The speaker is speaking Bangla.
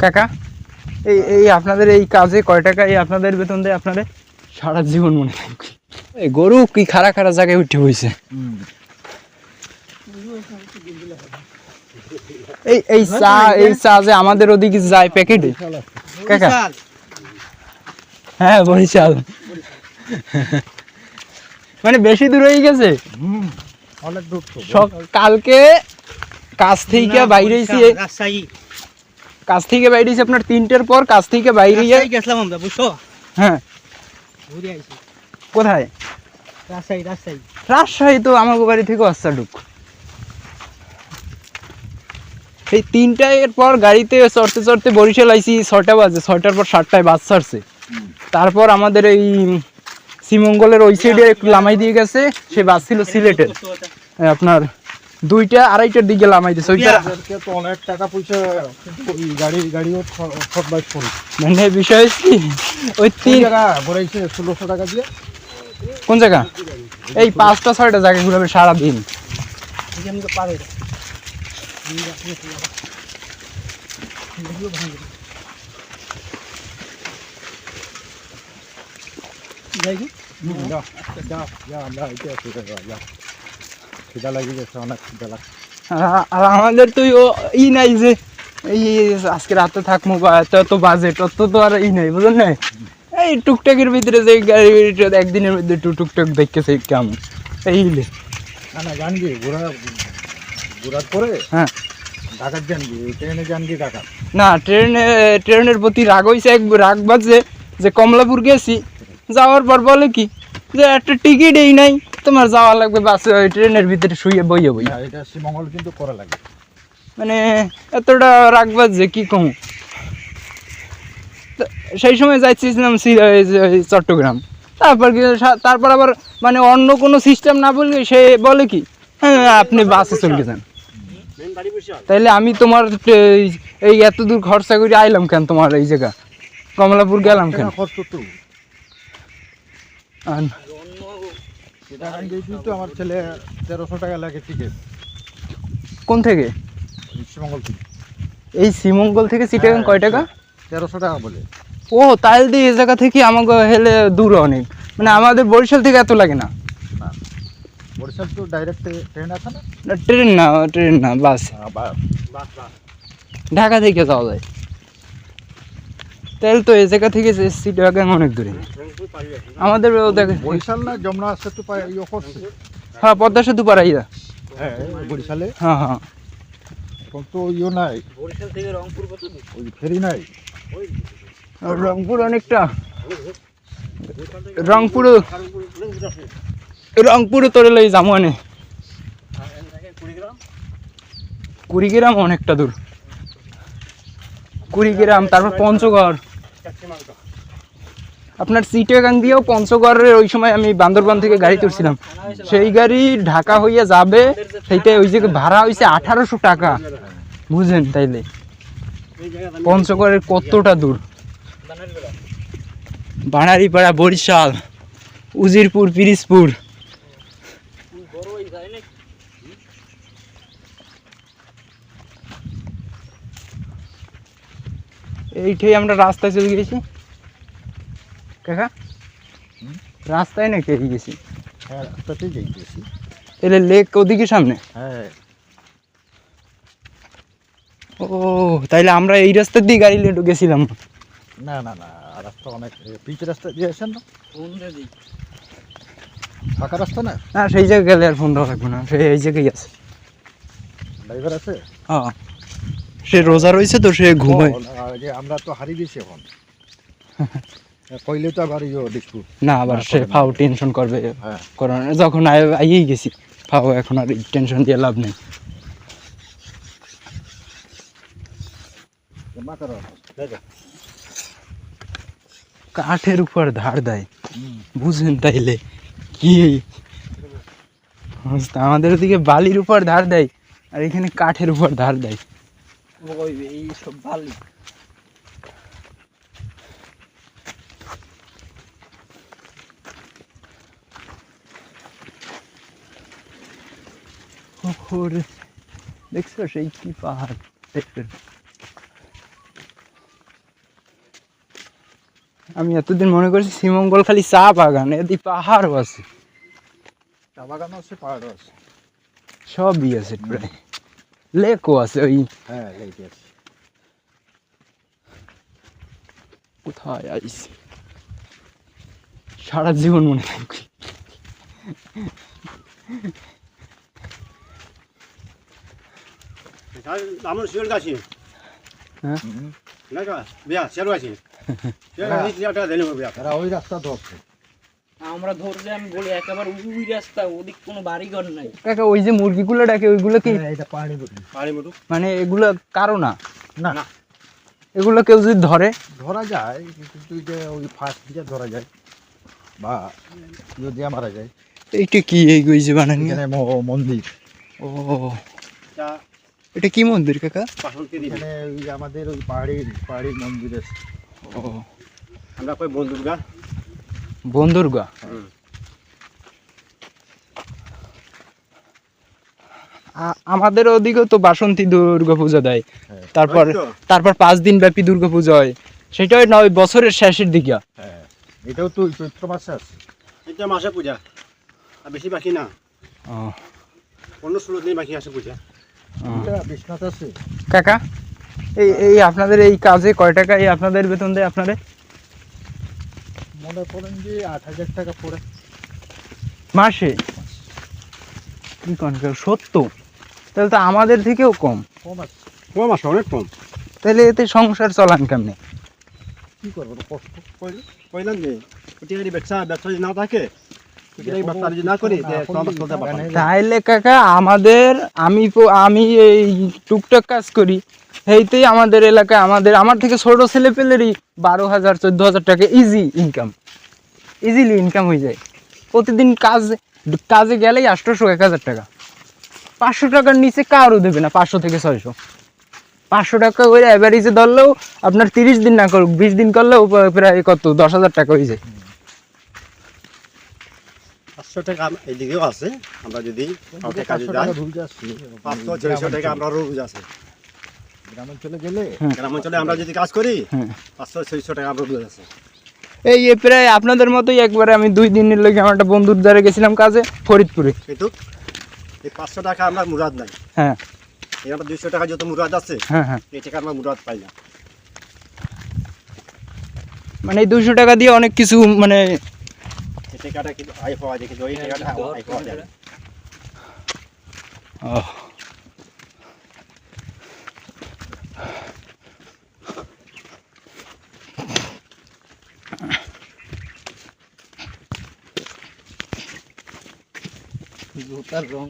কাকা এই আপনাদের এই কাজে কয় টাকা এই আপনাদের বেতন দেয় আপনাদের? সারা জীবন মনে থাকবে। এই গরু কি খাড়া খাড়া জায়গায় উঠে হয়েছে। এই চা যে আমাদের ওদিকে যায় প্যাকেটে কাকা। হ্যাঁ বরিশাল, মানে বেশি দূর হয়ে গেছে। কালকে কাজ থেকে বাইরে আপনার 3টের পর কাজ থেকে বাইরে গেছিলাম আমরা, বুঝছো? হ্যাঁ কোথায়? রাজশাহী তো আমার বাড়ি থেকে অস্তাডুক। এই 3টার পর গাড়িতে চড়তে চড়তে বরিশাল আইছি 6টা বাজে, 6টার পর 7টায় বাস ছাড়ছে। তারপর আমাদের এই শ্রীমঙ্গলের ওই সাইডে একটু লামাই দিয়ে গেছে, সে বাস ছিল সিলেটের, আপনার 2টা 2:30টার দিকে লামাই দিয়েছে। ওইটা তো অনেক টাকা পয়সা, গাড়িও মানে বিষয় কি ওই 3 টাকা বড়াইছে 1600 টাকা দিয়ে। কোন জায়গা? এই 5টা 6টা জায়গা ঘুরাবে সারাদিন। আর আমাদের তো ই নাই যে এই আজকে রাতে থাকবো বা এত বাজেট অত তো আর ই নাই, বুঝলেন না? এই টুকটাকের ভিতরে যে গাড়ি একদিনের মধ্যে টুকটাক দেখতেছে কেমন এই না জানবি ঘোরার পরে। হ্যাঁ ঢাকার জানবি, ট্রেনে জানবি ঢাকা না, ট্রেনের প্রতি রাগ হয়েছে, রাগ বাজছে যে কমলাপুর গেছি, যাওয়ার পর বলে কি যে একটা টিকিটই নাই, তোমার যাওয়া লাগবে বাসে, ওই ট্রেনের ভিতরে শুয়ে বইয়ে বই। এটা শ্রীমঙ্গল কিন্তু করা লাগে, মানে এতটা রাগ বাজছে কি কম। সেই সময় যাচ্ছিলাম চট্টগ্রাম, তারপর আবার মানে অন্য কোনো সিস্টেম না বললে সে বলে কি হ্যাঁ আপনি বাসে চলে যান। তাইলে আমি তোমার এই এত দূর খরচা করে আইলাম কেন তোমার এই জায়গা কমলাপুর গেলাম কেন? আমার ছেলে 1300 টাকা লাগে টিকিট। কোন থেকে? শ্রীমঙ্গল থেকে। এই শ্রীমঙ্গল থেকে চিটাগাং কয় টাকা? 1300 টাকা বলে। ও তাইলে দিয়ে এই জায়গা থেকে আমাকে হেলে দূর অনেক, মানে আমাদের বরিশাল থেকে এত লাগে না। বরিশাল তো ডাইরেক্ট ট্রেন আছে না? ট্রেন না বাস, ঢাকা থেকে যাওয়া যায়। তাহলে তো এই জায়গা থেকে চিটাগাং অনেক দূরে। আমাদের বরিশাল না যমুনা সেতু হ্যাঁ পদ্মা সেতু পাড়াইয়া বরিশালে। হ্যাঁ হ্যাঁ এখন তো ইয়ে নাই, বরিশাল থেকে রংপুর কত দূর? ওই ফেরি নাই, রংপুর অনেকটা, রংপুরে তোরে লই যাবো না, কুড়িগ্রাম অনেকটা দূর, কুড়িগ্রাম তারপর পঞ্চগড়। আপনার চিটাগাং দিয়েও পঞ্চগড়ের ওই সময় আমি বান্দরবান থেকে গাড়ি তুলছিলাম, সেই গাড়ি ঢাকা হইয়া যাবে, সেইটাই ওই জায়গায় ভাড়া হয়েছে 1800 টাকা, বুঝেন? তাইলে পঞ্চগড়ের কতটা দূর। বানারীপাড়া, বরিশাল, উজিরপুর, পিরিজপুর। এইটাই আমরা রাস্তায় চলে গেছি কাকা, রাস্তায় নাকি এগিয়ে গেছি? হ্যাঁ রাস্তাতেই যাইতেছি। তাহলে লেক ওদিকে সামনে? হ্যাঁ। ও তাইলে আমরা এই রাস্তার দিয়ে গাড়ি নিয়ে গেছিলাম। না না না, রাস্তা অনেক পিচ রাস্তা দিয়ে আসেন না, ফাঁকা রাস্তা না। না সেই জায়গায় গেলে আর ফোন দেওয়া লাগবে না, সে এই জায়গায় আছে, ড্রাইভার আছে। হ্যাঁ সে রোজা রয়েছে তো সে ঘুমায়। আমরা তো হারিয়ে দিয়েছি এখন, কইলে তো আবার দেখবো না, আবার সে ফাও টেনশন করবে। কারণ যখন আইয়েই গেছি ফাও, এখন আর টেনশন দিয়ে লাভ নেই। কাঠের উপর ধার দেয়, বুঝলেন? তাইলে কি আমাদের ওদিকে বালির উপর ধার দেয়, আর এখানে কাঠের উপর ধার দেয়। এই সব বালি দেখছো সেই কি পাহাড় দেখবেন। আমি এতদিন মনে করছি শ্রীমঙ্গল খালি চা বাগান, এদি পাহাড়ও আছে, চা বাগান আছে, পাহাড় আছে, সবই আছে প্রায়, লেকও আছে। ওই হ্যাঁ লেকে আছে। কোথায় আইছি, সারা জীবন মনে থাকবে। আমার শিওর গাছি হ্যাঁ না কা বিয়া শিওর গাছি শিওর গাছি এটা দেন বিয়া এরা ওই রাস্তা ধরছে। আমরা ধরলে আমি বলি একেবারে ওই রাস্তা, ওদিক কোনো বাড়িঘর নাই। কাকা ওই যে মুরগিগুলো ডাকে ওইগুলো কি হ্যাঁ, এটা পাহাড়ি মুরগি। পানি মতো মানে এগুলো কারো না? না এগুলো কেউ যদি ধরে ধরা যায়, কিন্তু যে ওই ফাঁস দিয়ে ধরা যায় বা যদি মারা যায়। এইটা কি এই যে বানানি? এখানে মন্দির, ও চা এটা কি মন্দির কাকা? পাশনকে দিবি এখানে ওই আমাদের ওই পাহাড়ি মন্দির আছে। ও আমরা কই বন্ধুগা বন্দুরগা। আমাদের ওদিকেও তো বাসন্তী দুর্গা পূজা দেয়, হ্যাঁ তারপর হয়তো। তারপর 5 দিন ব্যাপী দুর্গা পূজা হয়, সেটাই না ওই বছরের শেষের দিকে। হ্যাঁ, এটাও তো ওই চৈত্র মাসে আছে। এটা মাসে পূজা আর বেশি বাকি না, ও 15-16 দিন বাকি আছে পূজা। এটা বিশ্বনাথ আছে। কাকা এই আপনাদের এই কাজে কয় টাকা এই আপনাদের বেতন দেয় আপনারে? মনে করেন যে 8,000 টাকা পড়ে মাসে? কি কোন সত্য? তাহলে তো আমাদের থেকেও কম। কম আছে। কম আছে, অনেক কম। তাহলে এতে সংসার চলান কেমনে? কি করবো, কষ্ট। কইলাম যে প্রতিবারই ব্যবসা যদি না থাকে, প্রতিবারই ব্যবসা যদি না করি যে তোমার চলতে পারবে না। তাইলে কাকা আমি এই টুকটাক কাজ করি, এইতেই আমাদের এলাকায় আমার থেকে ছোট ছেলে পেলেরই 12,000 14,000 টাকা ইজিলি ইনকাম হয়ে যায় প্রতিদিন। কাজে গেলেই 800 1,000 টাকা, 500 টাকার নিচে কারও দেবে না। 500 থেকে 600, 500 টাকা করে অ্যাভারেজে ধরলেও আপনার 30 দিন না করুক, 20 দিন করলেও প্রায় কত 10,000 টাকা হয়ে যায়। 500 টাকা এইদিকেও আছে, আমরা যদি কাউকে কাজে 500 যাই টাকা রোজ আছে। 500-600 টাকা আমরা রোজ আছে। গ্রামাঞ্চলে গেলে গ্রামাঞ্চলে আমরা যদি কাজ করি হ্যাঁ। 500-600 টাকা আমরা রোজ আছে। এই প্রায় আপনাদের মতোই একবারে আমি 2 দিনের লেগে আমার একটা বন্ধুর দ্বারা গেছিলাম কাজে ফরিদপুরে। কিন্তু এই 500 টাকা আমরা মুরাদ নাই। হ্যাঁ এই আমরা 200 টাকা যত মুরাদ আছে, হ্যাঁ হ্যাঁ, এই টাকা আমরা মুরাদ পাই না। মানে এই 200 টাকা দিয়ে অনেক কিছু মানে এই টাকাটা কিন্তু আয় পাওয়া যায়, কিন্তু ওই টাকাটা আয় পাওয়া যায় না। জুতার রং